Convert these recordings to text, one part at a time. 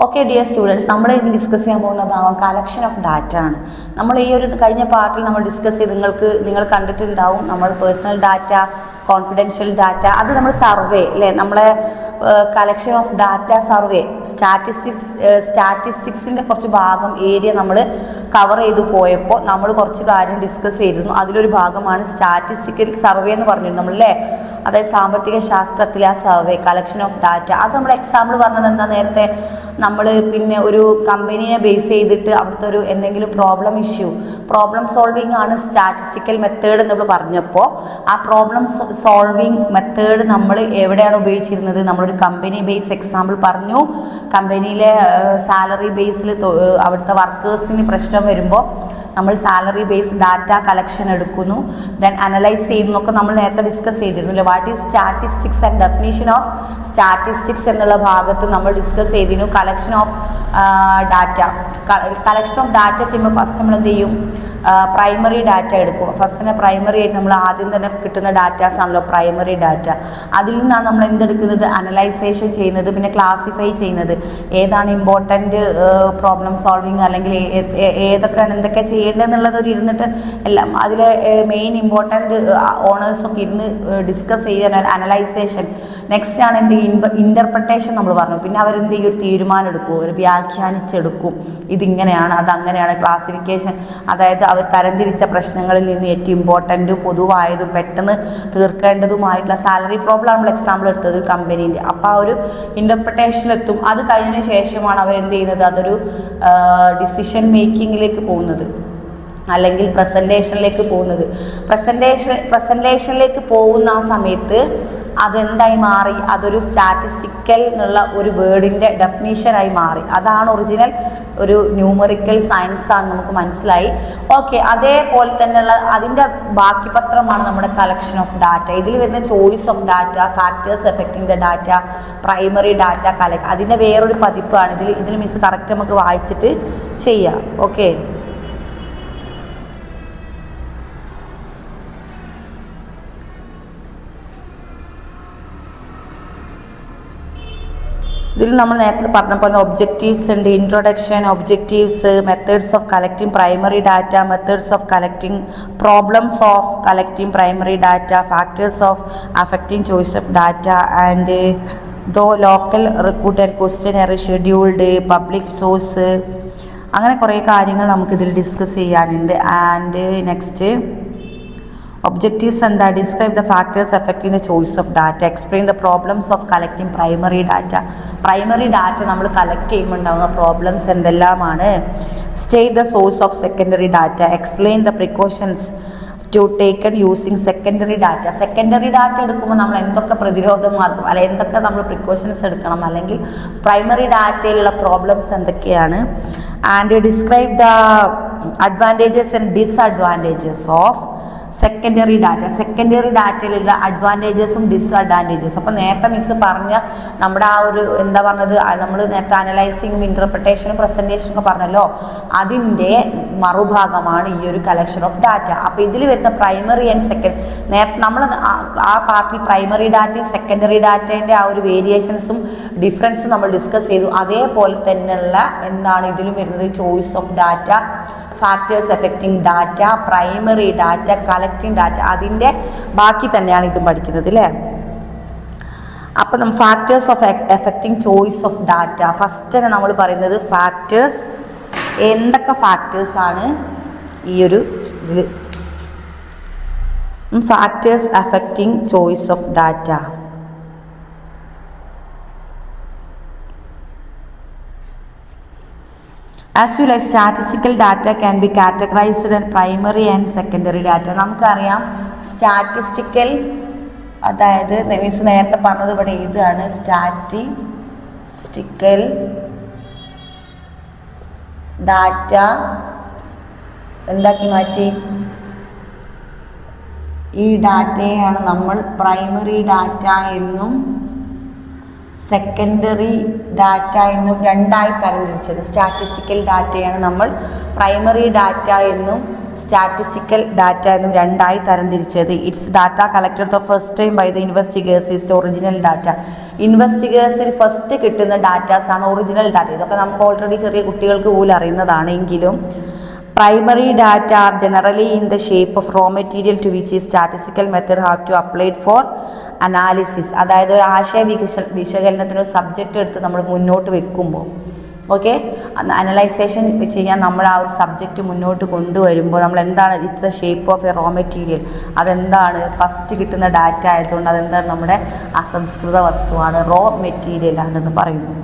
Okay dear students, നമ്മൾ ഇന്ന് discuss ചെയ്യാൻ പോകുന്നതാവും കളക്ഷൻ ഓഫ് ഡാറ്റ ആണ്. നമ്മൾ ഈ ഒരു കഴിഞ്ഞ പാർട്ടിൽ നമ്മൾ ഡിസ്കസ് ചെയ്ത് നിങ്ങൾ കണ്ടിട്ടുണ്ടാവും. നമ്മൾ പേഴ്സണൽ ഡാറ്റ, കോൺഫിഡൻഷ്യൽ ഡാറ്റ, അത് നമ്മൾ സർവേ അല്ലേ, നമ്മളെ കളക്ഷൻ ഓഫ് ഡാറ്റ സർവേ, സ്റ്റാറ്റിസ്റ്റിക്സിൻ്റെ കുറച്ച് ഭാഗം ഏരിയ നമ്മൾ കവർ ചെയ്തു പോയപ്പോൾ നമ്മൾ കുറച്ച് കാര്യം ഡിസ്കസ് ചെയ്തിരുന്നു. അതിലൊരു ഭാഗമാണ് സ്റ്റാറ്റിസ്റ്റിക്കൽ സർവേ എന്ന് പറഞ്ഞിരുന്നു നമ്മളല്ലേ. അതായത് സാമ്പത്തിക ശാസ്ത്രത്തിലെ ആ സർവേ, കളക്ഷൻ ഓഫ് ഡാറ്റ. അത് നമ്മൾ എക്സാമ്പിൾ പറഞ്ഞത് എന്താ, നേരത്തെ നമ്മൾ പിന്നെ ഒരു കമ്പനിയെ ബേസ് ചെയ്തിട്ട് അവിടുത്തെ ഒരു എന്തെങ്കിലും പ്രോബ്ലം സോൾവിങ് ആണ് സ്റ്റാറ്റിസ്റ്റിക്കൽ മെത്തേഡ് നമ്മൾ പറഞ്ഞപ്പോൾ, ആ പ്രോബ്ലം സോൾവിങ് മെത്തേഡ് നമ്മൾ എവിടെയാണ് ഉപയോഗിച്ചിരുന്നത്? നമ്മളൊരു കമ്പനി ബേസ് എക്സാമ്പിൾ പറഞ്ഞു. കമ്പനിയിലെ സാലറി ബേസിൽ അവിടുത്തെ വർക്കേഴ്സിന് പ്രശ്നം വരുമ്പോൾ നമ്മൾ സാലറി ബേസ്ഡ് ഡാറ്റ കളക്ഷൻ എടുക്കുന്നു, ദെൻ അനലൈസ് ചെയ്യുന്നതൊക്കെ നമ്മൾ നേരത്തെ ഡിസ്കസ് ചെയ്തിരുന്നു. What is statistics and definition of statistics എന്നുള്ള ഭാഗത്ത് നമ്മൾ ഡിസ്കസ് ചെയ്തിരുന്നു. കളക്ഷൻ ഓഫ് ഡാറ്റ ചെയ്യുമ്പോൾ ഫസ്റ്റ് നമ്മൾ എന്ത് ചെയ്യും? പ്രൈമറി ഡാറ്റ എടുക്കും. ഫസ്റ്റിനെ പ്രൈമറി ആയിട്ട് നമ്മൾ ആദ്യം തന്നെ കിട്ടുന്ന ഡാറ്റാസ് ആണല്ലോ പ്രൈമറി ഡാറ്റ. അതിൽ നിന്നാണ് നമ്മൾ എന്തെടുക്കുന്നത്? അനലൈസേഷൻ ചെയ്യുന്നത്, പിന്നെ ക്ലാസിഫൈ ചെയ്യുന്നത്. ഏതാണ് ഇമ്പോർട്ടൻറ്റ് പ്രോബ്ലം സോൾവിങ്, അല്ലെങ്കിൽ ഏതൊക്കെയാണ് എന്തൊക്കെ ചെയ്യേണ്ടതെന്നുള്ളത് ഒരു ഇരുന്നിട്ട് എല്ലാം അതിലെ മെയിൻ ഇമ്പോർട്ടൻറ്റ് ഓണേഴ്സൊക്കെ ഇരുന്ന് ഡിസ്കസ് ചെയ്യാൻ അനലൈസേഷൻ. നെക്സ്റ്റ് ആണ് എന്ത്? ഇൻ്റർപ്രിട്ടേഷൻ നമ്മൾ പറഞ്ഞു. പിന്നെ അവരെന്ത് ചെയ്യും? ഒരു തീരുമാനം എടുക്കും, ഒരു വ്യാഖ്യാനിച്ചെടുക്കും. ഇതിങ്ങനെയാണ്, അതങ്ങനെയാണ്. ക്ലാസിഫിക്കേഷൻ, അതായത് അവർ തരംതിരിച്ച പ്രശ്നങ്ങളിൽ നിന്ന് ഏറ്റവും ഇമ്പോർട്ടൻറ്റും പൊതുവായതും പെട്ടെന്ന് തീർക്കേണ്ടതുമായിട്ടുള്ള സാലറി പ്രോബ്ലം നമ്മൾ എക്സാമ്പിൾ എടുത്തത് കമ്പനീൻ്റെ. അപ്പോൾ ആ ഒരു ഇൻ്റർപ്രിട്ടേഷനിലെത്തും. അത് കഴിഞ്ഞതിന് ശേഷമാണ് അവരെന്ത് ചെയ്യുന്നത്? അതൊരു ഡിസിഷൻ മേക്കിങ്ങിലേക്ക് പോകുന്നത്, അല്ലെങ്കിൽ പ്രസൻറ്റേഷനിലേക്ക് പോകുന്നത്. പ്രസൻറ്റേഷനിലേക്ക് പോകുന്ന ആ സമയത്ത് അതെന്തായി മാറി? അതൊരു സ്റ്റാറ്റിസ്റ്റിക്കൽ എന്നുള്ള ഒരു വേർഡിൻ്റെ ഡെഫിനീഷനായി മാറി. അതാണ് ഒറിജിനൽ ഒരു ന്യൂമറിക്കൽ സയൻസ് ആണ്, നമുക്ക് മനസ്സിലായി. ഓക്കെ, അതേപോലെ തന്നെയുള്ള അതിൻ്റെ ബാക്കി പത്രമാണ് നമ്മുടെ കളക്ഷൻ ഓഫ് ഡാറ്റ. ഇതിൽ വരുന്ന choice of data, factors affecting the data, primary data അതിൻ്റെ വേറൊരു പതിപ്പാണ്. ഇതിൽ മീൻസ് കറക്റ്റ് നമുക്ക് വായിച്ചിട്ട് ചെയ്യാം. ഓക്കെ, ഇതിൽ നമ്മൾ നേരത്തെ പറഞ്ഞ ഒബ്ജക്റ്റീവ്സ് ഉണ്ട്. Introduction, objectives, methods of collecting primary data, methods of collecting, problems of collecting primary data, factors of affecting choice of data, and though local recruit and questionnaire, scheduled, public source, അങ്ങനെ കുറേ കാര്യങ്ങൾ നമുക്കിതിൽ discuss ചെയ്യാനുണ്ട്. And next objectives എന്താ? Describe the factors affecting the choice of data, explain the problems of collecting primary data. Primary data നമ്മൾ collect ചെയ്യുമ്പോൾ ഉണ്ടാകുന്ന problems എന്തെല്ലാമാണ്? State the source of secondary data, explain the precautions to taken using secondary data. Secondary data എടുക്കുമ്പോൾ നമ്മൾ എന്തൊക്കെ പ്രതിരോധ മാർഗം, അല്ലെങ്കിൽ എന്തൊക്കെ നമ്മൾ പ്രിക്കോഷൻസ് എടുക്കണം, അല്ലെങ്കിൽ പ്രൈമറി ഡാറ്റയിലുള്ള പ്രോബ്ലംസ് എന്തൊക്കെയാണ്. And describe the advantages and disadvantages of secondary data. Secondary ഡാറ്റയിലുള്ള അഡ്വാൻറ്റേജസും ഡിസ്അഡ്വാൻറ്റേജസും. അപ്പോൾ നേരത്തെ മിസ് പറഞ്ഞ നമ്മുടെ ആ ഒരു എന്താ പറഞ്ഞത്, നമ്മൾ നേരത്തെ അനലൈസിങ്ങും ഇൻ്റർപ്രിട്ടേഷനും പ്രസൻറ്റേഷനും ഒക്കെ പറഞ്ഞല്ലോ, അതിൻ്റെ മറുഭാഗമാണ് ഈ ഒരു കളക്ഷൻ ഓഫ് ഡാറ്റ. അപ്പോൾ ഇതിൽ വരുന്ന പ്രൈമറി ആൻഡ് നേരത്തെ നമ്മൾ ആ പാർട്ടിൽ പ്രൈമറി ഡാറ്റയും സെക്കൻഡറി ഡാറ്റേൻ്റെ ആ ഒരു വേരിയേഷൻസും ഡിഫറൻസും നമ്മൾ ഡിസ്കസ് ചെയ്തു. അതേപോലെ തന്നെയുള്ള എന്താണ് ഇതിലും വരുന്നത്? Choice of data, factors affecting data, primary data, collecting data, അതിൻ്റെ ബാക്കി തന്നെയാണ് ഇതും പഠിക്കുന്നത് അല്ലേ. അപ്പം നമ്മൾ factors of affecting choice of data. First തന്നെ നമ്മൾ പറയുന്നത് ഫാക്ടേഴ്സ്, എന്തൊക്കെ ഫാക്ടേഴ്സാണ് ഈ ഒരു ഇതിൽ? Factors affecting choice of data. As you like, statistical data can be categorized in primary and secondary data. നമുക്കറിയാം സ്റ്റാറ്റിസ്റ്റിക്കൽ, അതായത് മീൻസ് നേരത്തെ പറഞ്ഞത് ഇവിടെ ഇതാണ് സ്റ്റാറ്റിസ്റ്റിക്കൽ ഡാറ്റ എന്താക്കി മാറ്റി? ഈ ഡാറ്റയാണ് നമ്മൾ പ്രൈമറി ഡാറ്റ എന്നും സെക്കൻഡറി ഡാറ്റ എന്നും രണ്ടായി തരംതിരിച്ചത്. സ്റ്റാറ്റിസ്റ്റിക്കൽ ഡാറ്റയാണ് നമ്മൾ പ്രൈമറി ഡാറ്റ എന്നും സ്റ്റാറ്റിസ്റ്റിക്കൽ ഡാറ്റ എന്നും രണ്ടായി തരംതിരിച്ചത്. It's data collected the first time by the investigators is the original data. ഇൻവെസ്റ്റിഗേഴ്സിന് ഫസ്റ്റ് കിട്ടുന്ന ഡാറ്റാസ് ആണ് ഒറിജിനൽ ഡാറ്റ. ഇതൊക്കെ നമുക്ക് ഓൾറെഡി ചെറിയ കുട്ടികൾക്ക് പോലും അറിയുന്നതാണ്. എങ്കിലും primary data are generally in the shape of raw material to which is statistical method have to applied for analysis. അതായത് ഒരു ആശയ വിശകലനത്തിന് ഒരു സബ്ജക്റ്റ് എടുത്ത് നമ്മൾ മുന്നോട്ട് വെക്കുമ്പോൾ, ഓക്കെ, അനലൈസേഷൻ ചെയ്യാൻ നമ്മൾ ആ ഒരു സബ്ജക്റ്റ് മുന്നോട്ട് കൊണ്ടുവരുമ്പോൾ നമ്മൾ എന്താണ്, it's a shape of a raw material. അതെന്താണ്, ഫസ്റ്റ് കിട്ടുന്ന ഡാറ്റ ആയതുകൊണ്ട് അതെന്താണ്, നമ്മുടെ അസംസ്കൃത വസ്തുവാണ്, റോ മെറ്റീരിയൽ ആണെന്ന് പറയുന്നു.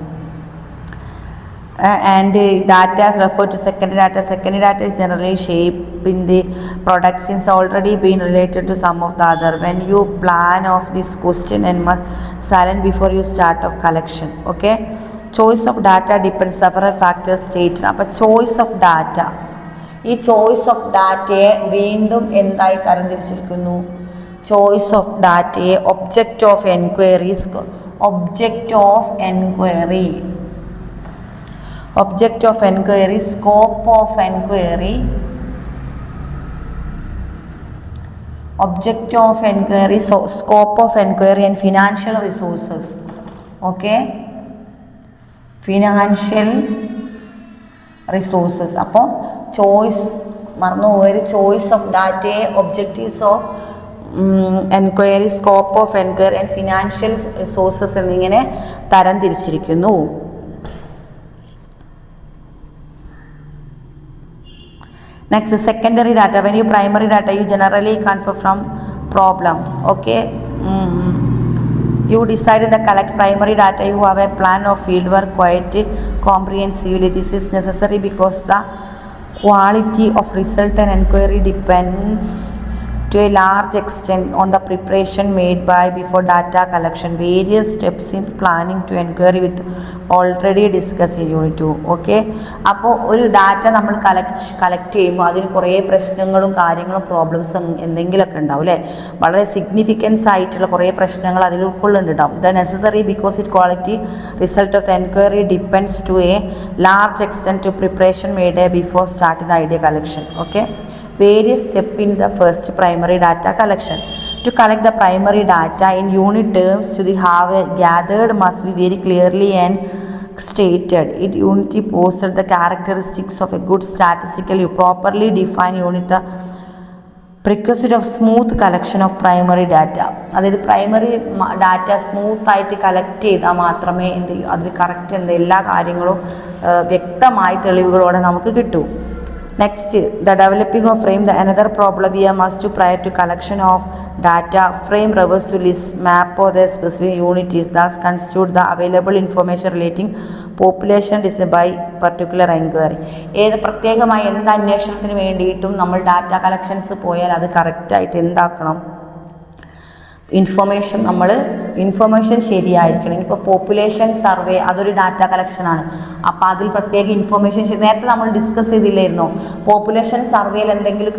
And data is referred to secondary data. Secondary data is generally shape in the product since already been related to some of the other. When you plan of this question and must silent before you start of collection. Okay, choice of data depends several factors stated. അപ്പോൾ choice of data, ഈ choice of ഡാറ്റയെ വീണ്ടും എന്തായി തരംതിരിച്ചിരിക്കുന്നു? Choice of ഡാറ്റയെ object of enquiries, object of enquiry, object of enquiry, scope of enquiry, object of enquiry, so scope of enquiry and financial resources. Okay, financial resources. അപ്പോൾ choice മറന്നു പോയൊരു choice of ഡാറ്റയെ objectives of enquiry, scope of enquiry and financial resources എന്നിങ്ങനെ തരംതിരിച്ചിരിക്കുന്നു. Next, secondary data. When you primary data, you generally confer from problems. Okay, you decide in the collect primary data. You have a plan of fieldwork quite comprehensively. This is necessary because the quality of result and inquiry depends to a large extent on the preparation made by before data collection. Various steps in planning to inquiry with already discussed in unit 2. Okay, അപ്പോൾ ഒരു data നമ്മൾ collect ചെയ്യുമ്പോൾ അതിന് കുറേ പ്രശ്നങ്ങളും കാര്യങ്ങളും പ്രോബ്ലംസും എന്തെങ്കിലുമൊക്കെ ഉണ്ടാവും അല്ലേ. വളരെ സിഗ്നിഫിക്കൻസ് ആയിട്ടുള്ള കുറേ പ്രശ്നങ്ങൾ അതിൽ ഉൾക്കൊള്ളുന്നുണ്ടാവും. The necessary because it quality result of the enquiry depends to a large extent to preparation made before starting the idea collection. Okay, various steps in the first primary data collection. To collect the primary data in unit terms to the have gathered must be very clearly and stated. It unity posted the characteristics of a good statistical you properly define unit the prerequisite of smooth collection of primary data. അതായത് primary data smooth ആയിട്ട് collect ചെയ്താൽ മാത്രമേ എന്ത് ചെയ്യൂ, അതിൽ correct എല്ലാ കാര്യങ്ങളും വ്യക്തമായ തെളിവുകളോടെ നമുക്ക് കിട്ടൂ. Next, the developing of frame. The another problem we must to prior to collection of data frame reverse to list map or the specific unit is thus constitute the available information relating population distribution by particular inquiry. ഏത് പ്രത്യേകമായി എന്ത് അന്വേഷണത്തിന് വേണ്ടിയിട്ടും നമ്മൾ data collections പോയാൽ അത് കറക്റ്റായിട്ട് എന്താക്കണം, information ശരിയായിരിക്കണം. ഇപ്പോൾ പോപ്പുലേഷൻ സർവേ അതൊരു ഡാറ്റ കളക്ഷനാണ്. അപ്പോൾ അതിൽ പ്രത്യേക ഇൻഫർമേഷൻ നേരത്തെ നമ്മൾ ഡിസ്കസ് ചെയ്തില്ലായിരുന്നോ, പോപ്പുലേഷൻ സർവേയിൽ എന്തെങ്കിലും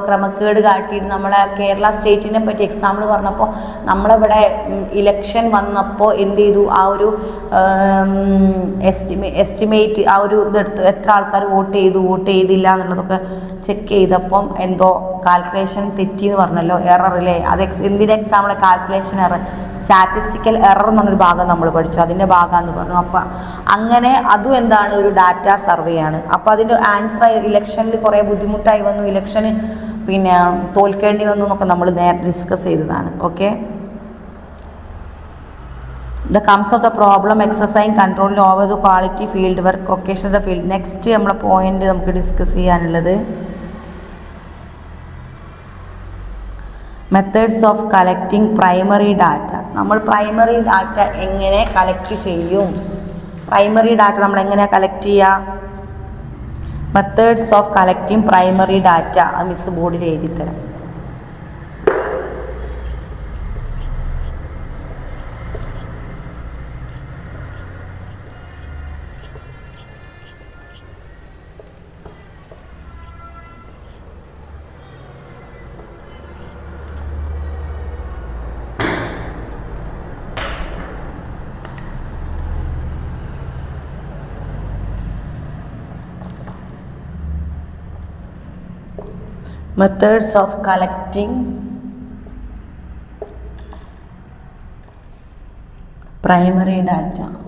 ക്രമക്കേട് കാട്ടിയിട്ട് നമ്മളെ കേരള സ്റ്റേറ്റിനെ പറ്റി എക്സാമ്പിൾ പറഞ്ഞപ്പോൾ നമ്മളിവിടെ ഇലക്ഷൻ വന്നപ്പോൾ എന്ത് ചെയ്തു, ആ ഒരു എസ്റ്റിമേറ്റ് ആ ഒരു ഇതെടുത്ത് എത്ര ആൾക്കാർ വോട്ട് ചെയ്തില്ല എന്നുള്ളതൊക്കെ ചെക്ക് ചെയ്തപ്പം എന്തോ കാൽക്കുലേഷൻ തെറ്റിയെന്ന് പറഞ്ഞല്ലോ, എററില്ലേ. അത് എന്തിൻ്റെ example, calculation error, statistical error എന്നൊരു ഭാഗം നമ്മൾ പഠിച്ചു, അതിൻ്റെ ഭാഗമാണെന്ന് പറഞ്ഞു. അപ്പം അങ്ങനെ അതും എന്താണ്, ഒരു ഡാറ്റ സർവേ ആണ്. അപ്പോൾ അതിൻ്റെ ആൻസർ ഇലക്ഷനിൽ കുറേ ബുദ്ധിമുട്ടായി വന്നു, ഇലക്ഷന് പിന്നെ തോൽക്കേണ്ടി വന്നു എന്നൊക്കെ നമ്മൾ നേരത്തെ ഡിസ്കസ് ചെയ്തതാണ്. Okay, the comes of the problem exercising control over the quality field work occasion the field. Next നമ്മളെ പോയിന്റ് നമുക്ക് ഡിസ്കസ് ചെയ്യാനുള്ളത് methods of collecting primary data. നമ്മൾ പ്രൈമറി ഡാറ്റ എങ്ങനെ കളക്ട് ചെയ്യും, പ്രൈമറി ഡാറ്റ നമ്മൾ എങ്ങനെ കളക്ട് ചെയ്യുക, methods of collecting primary data. Miss ബോർഡിൽ എഴുതി തരാം. Methods of collecting primary data.